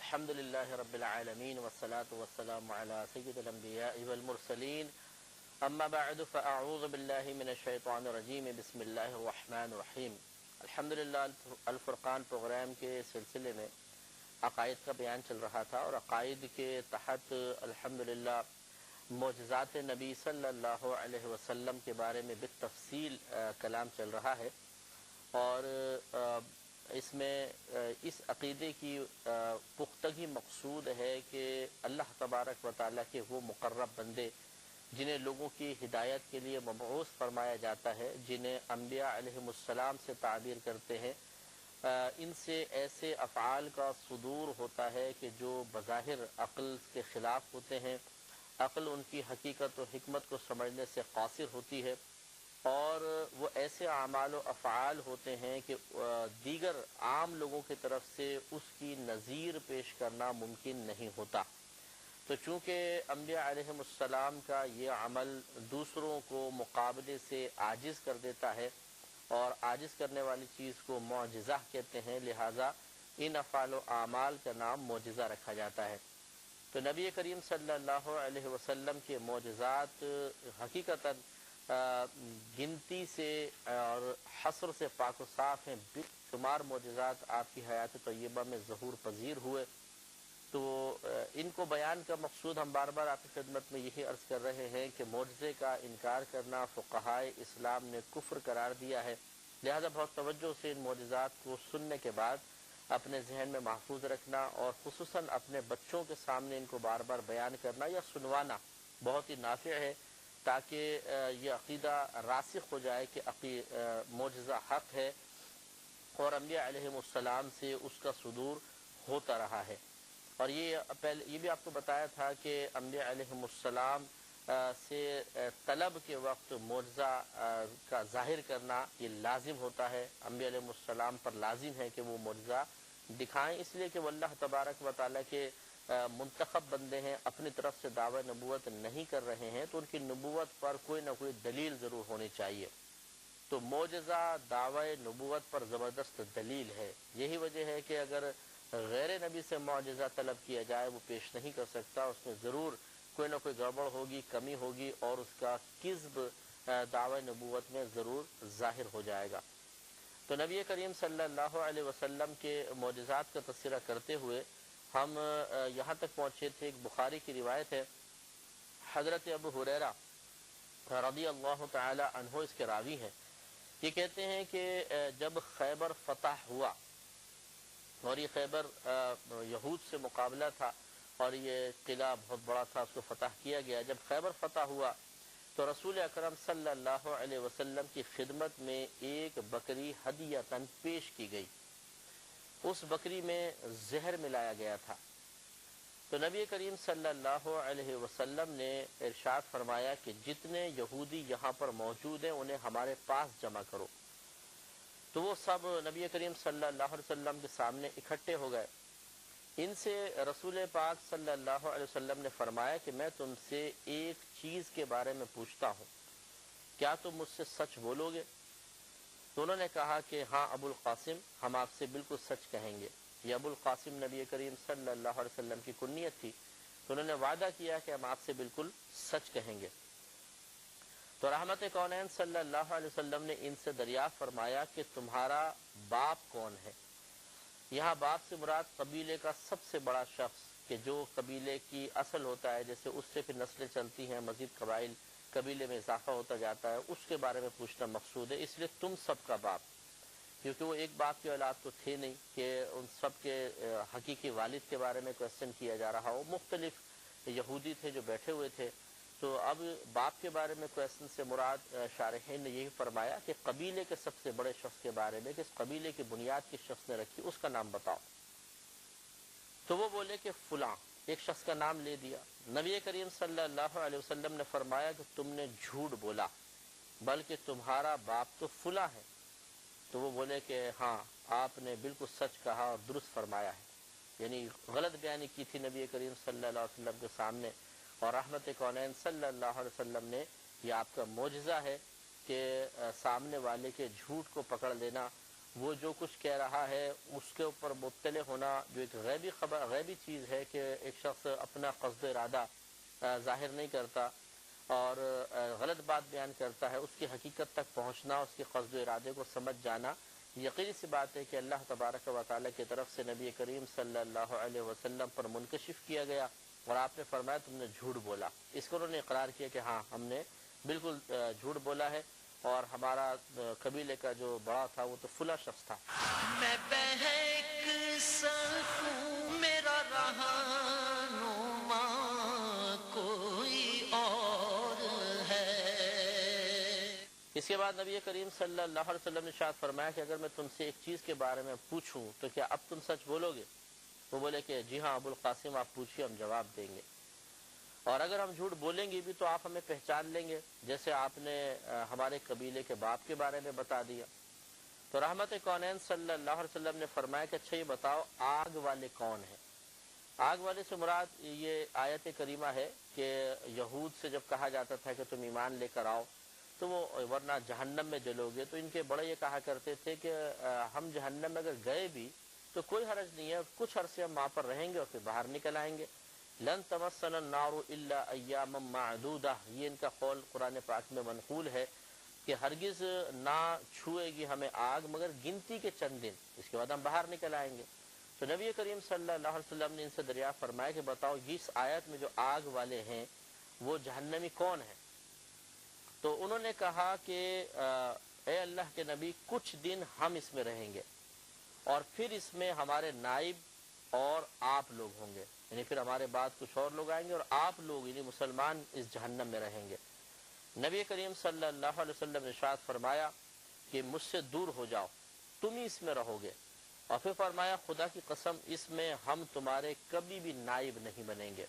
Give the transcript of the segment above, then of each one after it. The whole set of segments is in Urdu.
الحمد للہ رب العالمین والصلاة والسلام علی سید الانبیاء والمرسلین اما بعد فاعوذ باللہ من الشیطان الرجیم بسم اللہ الرحمن الرحیم۔ الحمدللہ الفرقان پروگرام کے سلسلے میں عقائد کا بیان چل رہا تھا، اور عقائد کے تحت الحمدللہ معجزات نبی صلی اللہ علیہ وسلم کے بارے میں بالتفصیل کلام چل رہا ہے، اور اس میں اس عقیدے کی پختگی مقصود ہے کہ اللہ تبارک و تعالیٰ کے وہ مقرب بندے جنہیں لوگوں کی ہدایت کے لیے مبعوث فرمایا جاتا ہے، جنہیں انبیاء علیہم السلام سے تعبیر کرتے ہیں، ان سے ایسے افعال کا صدور ہوتا ہے کہ جو بظاہر عقل کے خلاف ہوتے ہیں، عقل ان کی حقیقت و حکمت کو سمجھنے سے قاصر ہوتی ہے، اور وہ ایسے اعمال و افعال ہوتے ہیں کہ دیگر عام لوگوں کی طرف سے اس کی نظیر پیش کرنا ممکن نہیں ہوتا۔ تو چونکہ انبیاء علیہم السلام کا یہ عمل دوسروں کو مقابلے سے عاجز کر دیتا ہے، اور عاجز کرنے والی چیز کو معجزہ کہتے ہیں، لہٰذا ان افعال و اعمال کا نام معجزہ رکھا جاتا ہے۔ تو نبی کریم صلی اللہ علیہ وسلم کے معجزات حقیقتاً گنتی سے اور حصر سے پاک و صاف ہیں، بے شمار معجزات آپ کی حیات طیبہ میں ظہور پذیر ہوئے۔ تو ان کو بیان کا مقصود ہم بار بار آپ کی خدمت میں یہی عرض کر رہے ہیں کہ معجزے کا انکار کرنا فقہائے اسلام نے کفر قرار دیا ہے، لہذا بہت توجہ سے ان معجزات کو سننے کے بعد اپنے ذہن میں محفوظ رکھنا، اور خصوصاً اپنے بچوں کے سامنے ان کو بار بار بیان کرنا یا سنوانا بہت ہی نافع ہے، تاکہ یہ عقیدہ راسخ ہو جائے کہ معجزہ حق ہے اور انبیاء علیہم السلام سے اس کا صدور ہوتا رہا ہے۔ اور یہ بھی آپ کو بتایا تھا کہ انبیاء علیہم السلام سے طلب کے وقت معجزہ کا ظاہر کرنا یہ لازم ہوتا ہے، انبیاء علیہم السلام پر لازم ہے کہ وہ معجزہ دکھائیں، اس لیے کہ وہ اللہ تبارک و تعالیٰ کے منتخب بندے ہیں، اپنی طرف سے دعوی نبوت نہیں کر رہے ہیں، تو ان کی نبوت پر کوئی نہ کوئی دلیل ضرور ہونی چاہیے۔ تو معجزہ دعوی نبوت پر زبردست دلیل ہے، یہی وجہ ہے کہ اگر غیر نبی سے معجزہ طلب کیا جائے وہ پیش نہیں کر سکتا، اس میں ضرور کوئی نہ کوئی گڑبڑ ہوگی، کمی ہوگی، اور اس کا کذب دعوی نبوت میں ضرور ظاہر ہو جائے گا۔ تو نبی کریم صلی اللہ علیہ وسلم کے معجزات کا تذکرہ کرتے ہوئے ہم یہاں تک پہنچے تھے، ایک بخاری کی روایت ہے، حضرت ابو ہریرہ رضی اللہ تعالی عنہ اس کے راوی ہیں، یہ کہتے ہیں کہ جب خیبر فتح ہوا، اور یہ خیبر یہود سے مقابلہ تھا، اور یہ قلعہ بہت بڑا تھا، اس کو فتح کیا گیا، جب خیبر فتح ہوا تو رسول اکرم صلی اللہ علیہ وسلم کی خدمت میں ایک بکری ہدیۃً پیش کی گئی، اس بکری میں زہر ملایا گیا تھا۔ تو نبی کریم صلی اللہ علیہ وسلم نے ارشاد فرمایا کہ جتنے یہودی یہاں پر موجود ہیں انہیں ہمارے پاس جمع کرو۔ تو وہ سب نبی کریم صلی اللہ علیہ وسلم کے سامنے اکٹھے ہو گئے۔ ان سے رسول پاک صلی اللہ علیہ وسلم نے فرمایا کہ میں تم سے ایک چیز کے بارے میں پوچھتا ہوں، کیا تم مجھ سے سچ بولو گے؟ تو انہوں نے کہا کہ ہاں ابو القاسم، ہم آپ سے بالکل سچ کہیں گے۔ یہ ابو القاسم نبی کریم صلی اللہ علیہ وسلم کی کنیت تھی، تو انہوں نے وعدہ کیا کہ ہم آپ سے بالکل سچ کہیں گے۔ تو رحمت کونین صلی اللہ علیہ وسلم نے ان سے دریافت فرمایا کہ تمہارا باپ کون ہے؟ یہاں باپ سے مراد قبیلے کا سب سے بڑا شخص، کہ جو قبیلے کی اصل ہوتا ہے، جیسے اس سے پھر نسلیں چلتی ہیں، مزید قبائل قبیلے میں اضافہ ہوتا جاتا ہے، اس کے بارے میں پوچھنا مقصود ہے، اس لیے تم سب کا باپ، کیونکہ وہ ایک باپ کی اولاد تو تھے نہیں کہ ان سب کے حقیقی والد کے بارے میں کویسچن کیا جا رہا ہو، مختلف یہودی تھے جو بیٹھے ہوئے تھے۔ تو اب باپ کے بارے میں کویسچن سے مراد شارحین نے یہی فرمایا کہ قبیلے کے سب سے بڑے شخص کے بارے میں، کہ اس قبیلے کی بنیاد کس شخص نے رکھی، اس کا نام بتاؤ۔ تو وہ بولے کہ فلاں، ایک شخص کا نام لے دیا۔ نبی کریم صلی اللہ علیہ وسلم نے فرمایا کہ تم نے جھوٹ بولا، بلکہ تمہارا باپ تو فلاں ہے۔ تو وہ بولے کہ ہاں آپ نے بالکل سچ کہا اور درست فرمایا ہے، یعنی غلط بیانی کی تھی نبی کریم صلی اللہ علیہ وسلم کے سامنے، اور رحمت کونین صلی اللہ علیہ وسلم نے یہ آپ کا معجزہ ہے کہ سامنے والے کے جھوٹ کو پکڑ لینا، وہ جو کچھ کہہ رہا ہے اس کے اوپر مطلع ہونا، جو ایک غیبی خبر، غیبی چیز ہے کہ ایک شخص اپنا قصد ارادہ ظاہر نہیں کرتا اور غلط بات بیان کرتا ہے، اس کی حقیقت تک پہنچنا، اس کے قصد و ارادے کو سمجھ جانا، یقینی سی بات ہے کہ اللہ تبارک و تعالیٰ کی طرف سے نبی کریم صلی اللہ علیہ وسلم پر منکشف کیا گیا، اور آپ نے فرمایا تم نے جھوٹ بولا۔ اس کو انہوں نے اقرار کیا کہ ہاں ہم نے بالکل جھوٹ بولا ہے، اور ہمارا قبیلے کا جو بڑا تھا وہ تو فلاں شخص تھا۔ میں بہک سکوں میرا رہنما کوئی اور ہے۔ اس کے بعد نبی کریم صلی اللہ علیہ وسلم نے ارشاد فرمایا کہ اگر میں تم سے ایک چیز کے بارے میں پوچھوں تو کیا اب تم سچ بولو گے؟ وہ بولے کہ جی ہاں ابو القاسم آپ پوچھیے، ہم جواب دیں گے، اور اگر ہم جھوٹ بولیں گے بھی تو آپ ہمیں پہچان لیں گے، جیسے آپ نے ہمارے قبیلے کے باپ کے بارے میں بتا دیا۔ تو رحمت کونین صلی اللہ علیہ وسلم نے فرمایا کہ اچھا یہ بتاؤ آگ والے کون ہیں؟ آگ والے سے مراد یہ آیت کریمہ ہے کہ یہود سے جب کہا جاتا تھا کہ تم ایمان لے کر آؤ تو وہ ورنہ جہنم میں جلو گے، تو ان کے بڑے یہ کہا کرتے تھے کہ ہم جہنم میں اگر گئے بھی تو کوئی حرج نہیں ہے، کچھ عرصے ہم وہاں پر رہیں گے اور پھر باہر نکل آئیں گے۔ لن تمسنا النار الا ایاما معدودہ، یہ ان کا قول قرآن پاک میں منقول ہے کہ ہرگز نہ چھوئے گی ہمیں آگ مگر گنتی کے چند دن، اس کے بعد ہم باہر نکل آئیں گے۔ تو نبی کریم صلی اللہ علیہ وسلم نے ان سے دریافت فرمایا کہ بتاؤ اس آیت میں جو آگ والے ہیں وہ جہنمی کون ہیں؟ تو انہوں نے کہا کہ اے اللہ کے نبی کچھ دن ہم اس میں رہیں گے اور پھر اس میں ہمارے نائب اور آپ لوگ ہوں گے، یعنی پھر ہمارے بعد کچھ اور لوگ آئیں گے اور آپ لوگ یعنی مسلمان اس جہنم میں رہیں گے۔ نبی کریم صلی اللہ علیہ وسلم نے ارشاد فرمایا کہ مجھ سے دور ہو جاؤ، تم ہی اس میں رہو گے، اور پھر فرمایا خدا کی قسم اس میں ہم تمہارے کبھی بھی نائب نہیں بنیں گے،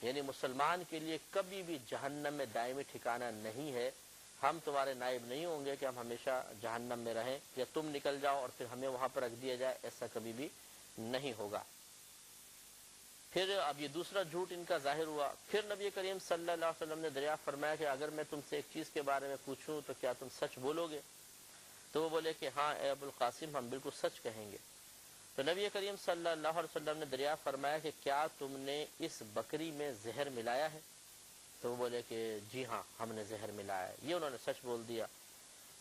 یعنی مسلمان کے لیے کبھی بھی جہنم میں دائمی ٹھکانہ نہیں ہے، ہم تمہارے نائب نہیں ہوں گے کہ ہم ہمیشہ جہنم میں رہیں یا تم نکل جاؤ اور پھر ہمیں وہاں پر رکھ دیا جائے، ایسا کبھی بھی نہیں ہوگا۔ پھر اب یہ دوسرا جھوٹ ان کا ظاہر ہوا۔ پھر نبی کریم صلی اللہ علیہ وسلم نے دریافت فرمایا کہ اگر میں تم سے ایک چیز کے بارے میں پوچھوں تو کیا تم سچ بولو گے؟ تو وہ بولے کہ ہاں اے ابو القاسم ہم بالکل سچ کہیں گے۔ تو نبی کریم صلی اللہ علیہ وسلم نے دریافت فرمایا کہ کیا تم نے اس بکری میں زہر ملایا ہے؟ تو وہ بولے کہ جی ہاں ہم نے زہر ملایا ہے، یہ انہوں نے سچ بول دیا۔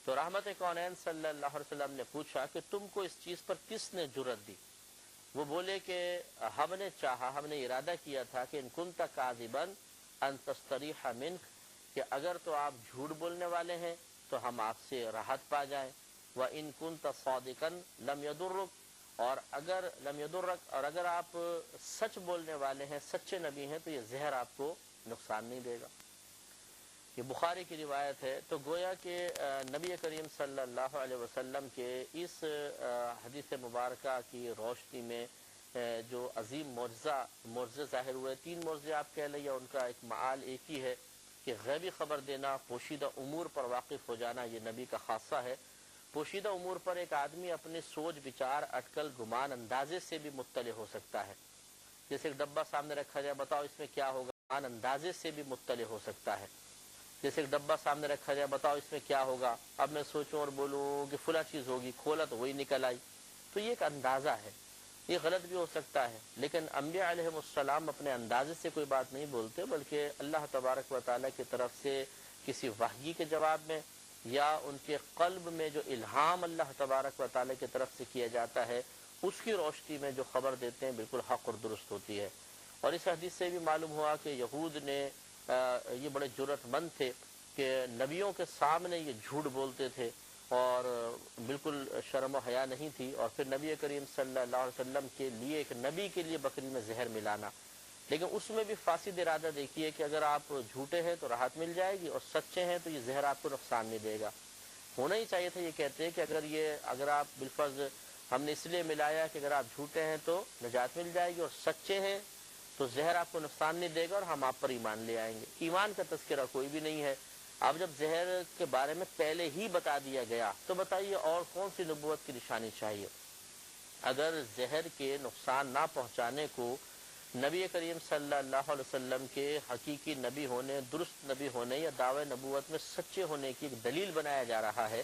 تو رحمت کونین صلی اللہ علیہ وسلم نے پوچھا کہ تم کو اس چیز پر کس نے جرأت دی؟ وہ بولے کہ ہم نے چاہا، ہم نے ارادہ کیا تھا کہ ان کنت کاذبا ان تستریح منک، کہ اگر تو آپ جھوٹ بولنے والے ہیں تو ہم آپ سے راحت پا جائیں، وان کنت صادقا لم یضرک، اور اگر لم یضرک، اور اگر آپ سچ بولنے والے ہیں، سچے نبی ہیں، تو یہ زہر آپ کو نقصان نہیں دے گا۔ یہ بخاری کی روایت ہے۔ تو گویا کہ نبی کریم صلی اللہ علیہ وسلم کے اس حدیث مبارکہ کی روشنی میں جو عظیم معجزے ظاہر ہوئے، تین معجزے آپ کہہ لیں یا ان کا ایک معال ایک ہی ہے کہ غیبی خبر دینا، پوشیدہ امور پر واقف ہو جانا، یہ نبی کا خاصہ ہے۔ پوشیدہ امور پر ایک آدمی اپنے سوچ بچار اٹکل گمان اندازے سے بھی مطلع ہو سکتا ہے، جیسے ایک ڈبہ سامنے رکھا جائے بتاؤ اس میں کیا ہوگا، گمان اندازے سے بھی مطلع ہو سکتا ہے۔ جیسے ایک ڈبہ سامنے رکھا جائے بتاؤ اس میں کیا ہوگا، اب میں سوچوں اور بولوں کہ فلاں چیز ہوگی، کھولا تو وہی نکل آئی، تو یہ ایک اندازہ ہے، یہ غلط بھی ہو سکتا ہے، لیکن انبیاء علیہ السلام اپنے اندازے سے کوئی بات نہیں بولتے، بلکہ اللہ تبارک و تعالیٰ کی طرف سے کسی وحی کے جواب میں یا ان کے قلب میں جو الہام اللہ تبارک و تعالیٰ کی طرف سے کیا جاتا ہے اس کی روشنی میں جو خبر دیتے ہیں بالکل حق اور درست ہوتی ہے۔ اور اس حدیث سے بھی معلوم ہوا کہ یہود نے یہ بڑے جرأت مند تھے کہ نبیوں کے سامنے یہ جھوٹ بولتے تھے اور بالکل شرم و حیا نہیں تھی، اور پھر نبی کریم صلی اللہ علیہ وسلم کے لیے، ایک نبی کے لیے بکری میں زہر ملانا، لیکن اس میں بھی فاسد ارادہ دیکھیے کہ اگر آپ جھوٹے ہیں تو راحت مل جائے گی اور سچے ہیں تو یہ زہر آپ کو نقصان نہیں دے گا۔ ہونا ہی چاہیے تھا، یہ کہتے ہیں کہ اگر آپ بالفرض ہم نے اس لیے ملایا کہ اگر آپ جھوٹے ہیں تو نجات مل جائے گی اور سچے ہیں تو زہر آپ کو نقصان نہیں دے گا اور ہم آپ پر ایمان لے آئیں گے۔ ایمان کا تذکرہ کوئی بھی نہیں ہے۔ اب جب زہر کے بارے میں پہلے ہی بتا دیا گیا تو بتائیے اور کون سی نبوت کی نشانی چاہیے؟ اگر زہر کے نقصان نہ پہنچانے کو نبی کریم صلی اللہ علیہ وسلم کے حقیقی نبی ہونے، درست نبی ہونے یا دعوی نبوت میں سچے ہونے کی ایک دلیل بنایا جا رہا ہے،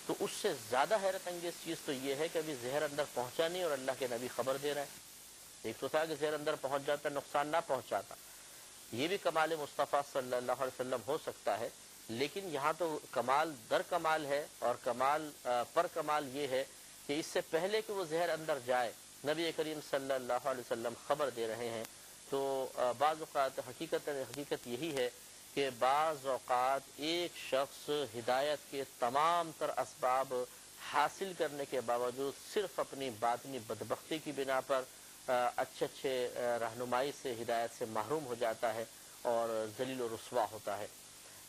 تو اس سے زیادہ حیرت انگیز چیز تو یہ ہے کہ ابھی زہر اندر پہنچا نہیں اور اللہ کے نبی خبر دے رہے ہیں۔ ایک تو تھا کہ زہر اندر پہنچ جاتا نقصان نہ پہنچاتا، یہ بھی کمال مصطفیٰ صلی اللہ علیہ وسلم ہو سکتا ہے، لیکن یہاں تو کمال در کمال ہے، اور کمال پر کمال یہ ہے کہ اس سے پہلے کہ وہ زہر اندر جائے نبی کریم صلی اللہ علیہ وسلم خبر دے رہے ہیں۔ تو بعض اوقات حقیقت یہی ہے کہ بعض اوقات ایک شخص ہدایت کے تمام تر اسباب حاصل کرنے کے باوجود صرف اپنی باطنی بدبختی کی بنا پر اچھے رہنمائی سے، ہدایت سے محروم ہو جاتا ہے اور ذلیل و رسوا ہوتا ہے۔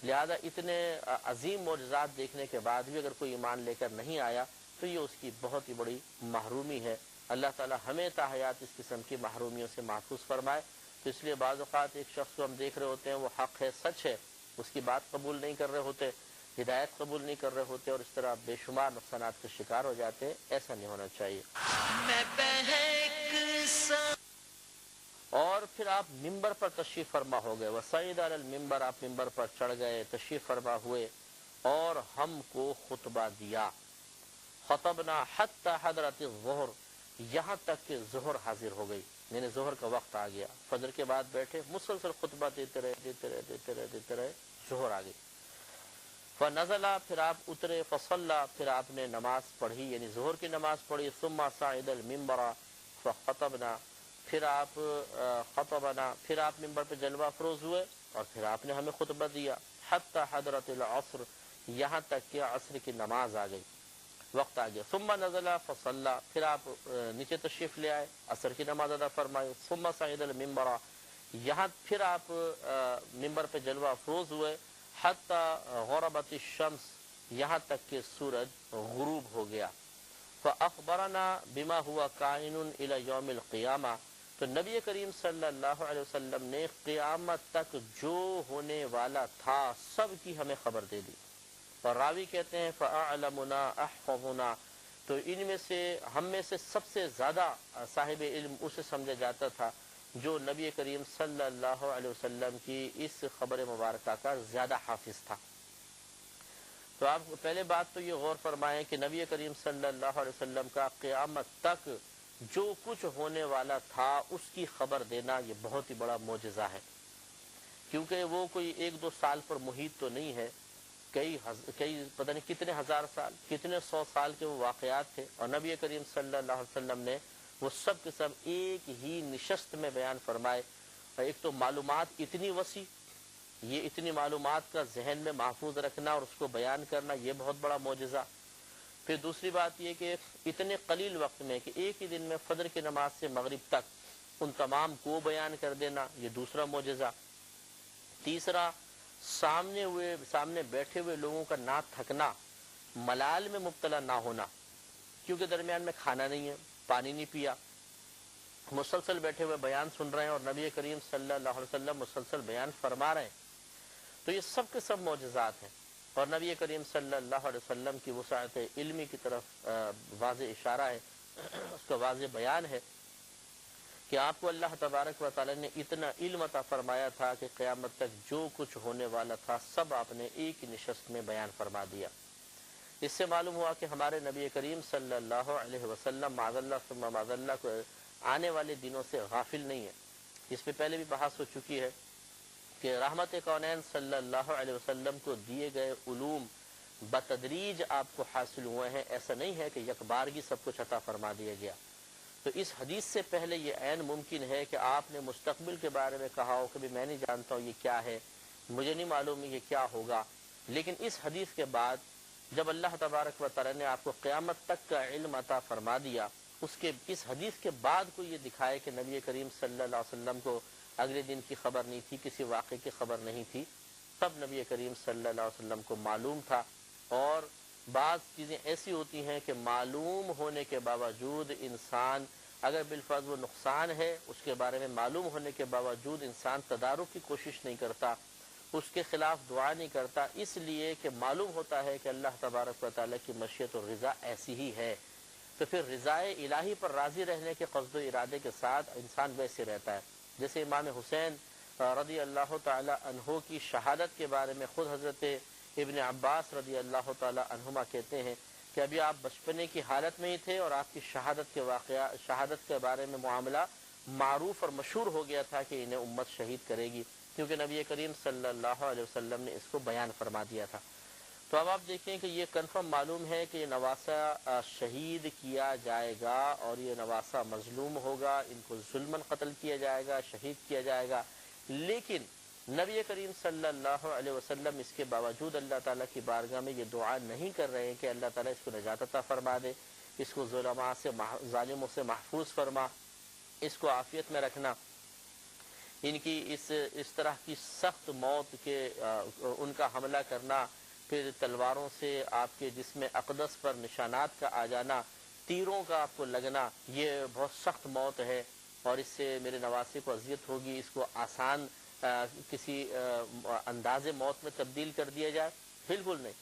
لہذا اتنے عظیم معجزات دیکھنے کے بعد بھی اگر کوئی ایمان لے کر نہیں آیا تو یہ اس کی بہت ہی بڑی محرومی ہے۔ اللہ تعالی ہمیں تا حیات اس قسم کی محرومیوں سے محفوظ فرمائے۔ تو اس لیے بعض اوقات ایک شخص کو ہم دیکھ رہے ہوتے ہیں، وہ حق ہے، سچ ہے، اس کی بات قبول نہیں کر رہے ہوتے، ہدایت قبول نہیں کر رہے ہوتے، اور اس طرح بے شمار نقصانات کا شکار ہو جاتے ہیں۔ ایسا نہیں ہونا چاہیے۔ میں بہک سا اور پھر آپ ممبر پر تشریف فرما ہو گئے، وصعد علی المنبر، آپ ممبر پر چڑھ گئے، تشریف فرما ہوئے اور ہم کو خطبہ دیا۔ خطبنا حتی حضرت الظہر، یہاں تک کہ ظہر حاضر ہو گئی، یعنی ظہر کا وقت آ گیا۔ فجر کے بعد بیٹھے، مسلسل خطبہ دیتے رہے، ظہر آ گئی۔ فنزلہ، پھر آپ اترے، فصلی، پھر آپ نے نماز پڑھی، یعنی ظہر کی نماز پڑھی۔ ثم صعد المنبر فخطبنا، پھر آپ ممبر پہ جلوہ افروز ہوئے اور پھر آپ نے ہمیں خطبہ دیا۔ حتی حضرت العصر، یہاں تک کہ عصر کی نماز آ گئی، وقت آ گیا۔ ثم نزل فصلی، پھر آپ نیچے تشریف لے آئے، عصر کی نماز ادا فرمائی۔ ثم صعد المنبر، یہاں پھر آپ ممبر پہ جلوہ افروز ہوئے۔ حتی غربت الشمس، یہاں تک کہ سورج غروب ہو گیا۔ فاخبرنا بما ہوا کائن الی یوم القیامہ، تو نبی کریم صلی اللہ علیہ وسلم نے قیامت تک جو ہونے والا تھا سب کی ہمیں خبر دے دی۔ اور راوی کہتے ہیں فاعلمنا احفظنا، تو ان میں سے، ہم میں سے سب سے زیادہ صاحب علم اسے سمجھا جاتا تھا جو نبی کریم صلی اللہ علیہ وسلم کی اس خبر مبارکہ کا زیادہ حافظ تھا۔ تو آپ پہلے بات تو یہ غور فرمائیں کہ نبی کریم صلی اللہ علیہ وسلم کا قیامت تک جو کچھ ہونے والا تھا اس کی خبر دینا یہ بہت ہی بڑا معجزہ ہے، کیونکہ وہ کوئی ایک دو سال پر محیط تو نہیں ہے، کئی پتہ نہیں کتنے ہزار سال، کتنے سو سال کے وہ واقعات تھے، اور نبی کریم صلی اللہ علیہ وسلم نے وہ سب کے سب ایک ہی نشست میں بیان فرمائے۔ اور ایک تو معلومات اتنی وسیع، یہ اتنی معلومات کا ذہن میں محفوظ رکھنا اور اس کو بیان کرنا یہ بہت بڑا معجزہ۔ پھر دوسری بات یہ کہ اتنے قلیل وقت میں کہ ایک ہی دن میں فجر کی نماز سے مغرب تک ان تمام کو بیان کر دینا یہ دوسرا معجزہ۔ تیسرا، سامنے بیٹھے ہوئے لوگوں کا نہ تھکنا، ملال میں مبتلا نہ ہونا، کیونکہ درمیان میں کھانا نہیں ہے، پانی نہیں پیا، مسلسل بیٹھے ہوئے بیان سن رہے ہیں اور نبی کریم صلی اللہ علیہ وسلم مسلسل بیان فرما رہے ہیں، تو یہ سب کے سب معجزات ہیں۔ اور نبی کریم صلی اللہ علیہ وسلم کی وسعت علمی کی طرف واضح اشارہ ہے، اس کا واضح بیان ہے کہ آپ کو اللہ تبارک و تعالی نے اتنا علم عطا فرمایا تھا کہ قیامت تک جو کچھ ہونے والا تھا سب آپ نے ایک نشست میں بیان فرما دیا۔ اس سے معلوم ہوا کہ ہمارے نبی کریم صلی اللہ علیہ وسلم معاذ اللہ ثم معاذ اللہ کو آنے والے دنوں سے غافل نہیں ہے۔ اس پہ پہلے بھی بحث ہو چکی ہے کہ رحمت کونین صلی اللہ علیہ وسلم کو دیے گئے علوم بتدریج آپ کو حاصل ہوئے ہیں، ایسا نہیں ہے کہ یک بارگی سب کچھ عطا فرما دیا گیا۔ تو اس حدیث سے پہلے یہ عین ممکن ہے کہ آپ نے مستقبل کے بارے میں کہا ہو کہ بھی میں نہیں جانتا ہوں یہ کیا ہے، مجھے نہیں معلوم یہ کیا ہوگا، لیکن اس حدیث کے بعد جب اللہ تبارک و تعالی نے آپ کو قیامت تک کا علم عطا فرما دیا، اس حدیث کے بعد کو یہ دکھائے کہ نبی کریم صلی اللہ علیہ وسلم کو اگلے دن کی خبر نہیں تھی، کسی واقعے کی خبر نہیں تھی، تب نبی کریم صلی اللہ علیہ وسلم کو معلوم تھا۔ اور بعض چیزیں ایسی ہوتی ہیں کہ معلوم ہونے کے باوجود انسان اگر بالفرض وہ نقصان ہے، اس کے بارے میں معلوم ہونے کے باوجود انسان تدارک کی کوشش نہیں کرتا، اس کے خلاف دعا نہیں کرتا، اس لیے کہ معلوم ہوتا ہے کہ اللہ تبارک و تعالیٰ کی مشیت اور رضا ایسی ہی ہے، تو پھر رضائے الہی پر راضی رہنے کے قصد و ارادے کے ساتھ انسان ویسے رہتا ہے۔ جیسے امام حسین رضی اللہ تعالی عنہ کی شہادت کے بارے میں خود حضرت ابن عباس رضی اللہ تعالی عنہما کہتے ہیں کہ ابھی آپ بچپنے کی حالت میں ہی تھے اور آپ کی شہادت کے بارے میں معاملہ معروف اور مشہور ہو گیا تھا کہ انہیں امت شہید کرے گی، کیونکہ نبی کریم صلی اللہ علیہ وسلم نے اس کو بیان فرما دیا تھا۔ تو اب آپ دیکھیں کہ یہ کنفرم معلوم ہے کہ یہ نواسہ شہید کیا جائے گا اور یہ نواسہ مظلوم ہوگا، ان کو ظلماً قتل کیا جائے گا، شہید کیا جائے گا، لیکن نبی کریم صلی اللہ علیہ وسلم اس کے باوجود اللہ تعالیٰ کی بارگاہ میں یہ دعا نہیں کر رہے ہیں کہ اللہ تعالیٰ اس کو نجات عطا فرما دے، اس کو ظالموں سے محفوظ فرما، اس کو عافیت میں رکھنا، ان کی اس طرح کی سخت موت کے ان کا حملہ کرنا، پھر تلواروں سے آپ کے جسم اقدس پر نشانات کا آ جانا، تیروں کا آپ کو لگنا، یہ بہت سخت موت ہے اور اس سے میرے نواسے کو اذیت ہوگی، اس کو آسان کسی انداز موت میں تبدیل کر دیا جائے، بالکل نہیں۔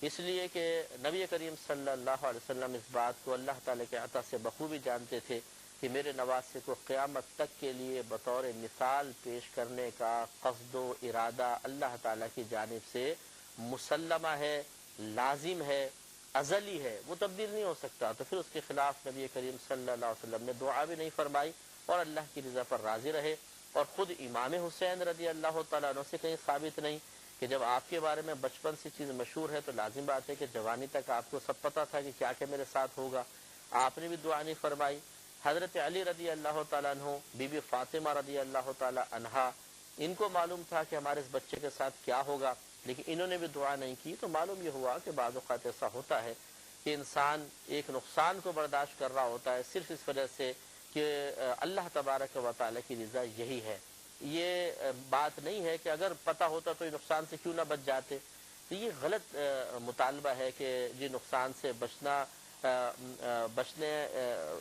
اس لیے کہ نبی کریم صلی اللہ علیہ وسلم اس بات کو اللہ تعالیٰ کے عطا سے بخوبی جانتے تھے کہ میرے نواسے کو قیامت تک کے لیے بطور مثال پیش کرنے کا قصد و ارادہ اللہ تعالیٰ کی جانب سے مسلمہ ہے، لازم ہے، ازلی ہے، وہ تبدیل نہیں ہو سکتا۔ تو پھر اس کے خلاف نبی کریم صلی اللہ علیہ وسلم نے دعا بھی نہیں فرمائی اور اللہ کی رضا پر راضی رہے۔ اور خود امام حسین رضی اللہ تعالیٰ عنہ سے کہیں ثابت نہیں کہ جب آپ کے بارے میں بچپن سے چیز مشہور ہے تو لازم بات ہے کہ جوانی تک آپ کو سب پتہ تھا کہ کیا کیا میرے ساتھ ہوگا، آپ نے بھی دعا نہیں فرمائی۔ حضرت علی رضی اللہ تعالیٰ عنہ، بی بی فاطمہ رضی اللہ تعالیٰ عنہا، ان کو معلوم تھا کہ ہمارے اس بچے کے ساتھ کیا ہوگا، لیکن انہوں نے بھی دعا نہیں کی۔ تو معلوم یہ ہوا کہ بعض اوقات ایسا ہوتا ہے کہ انسان ایک نقصان کو برداشت کر رہا ہوتا ہے صرف اس وجہ سے کہ اللہ تبارک و تعالیٰ کی رضا یہی ہے۔ یہ بات نہیں ہے کہ اگر پتہ ہوتا تو یہ نقصان سے کیوں نہ بچ جاتے، تو یہ غلط مطالبہ ہے کہ جی نقصان سے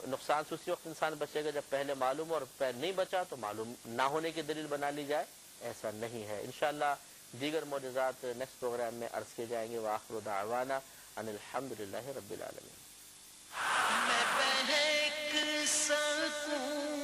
نقصان سے اسی وقت انسان بچے گا جب پہلے معلوم اور نہیں بچا تو معلوم نہ ہونے کی دلیل بنا لی جائے، ایسا نہیں ہے۔ انشاءاللہ دیگر معجزات نیکسٹ پروگرام میں عرض کیے جائیں گے۔ وآخر دعوانا ان الحمدللہ رب العالمین۔ میں بہک سکوں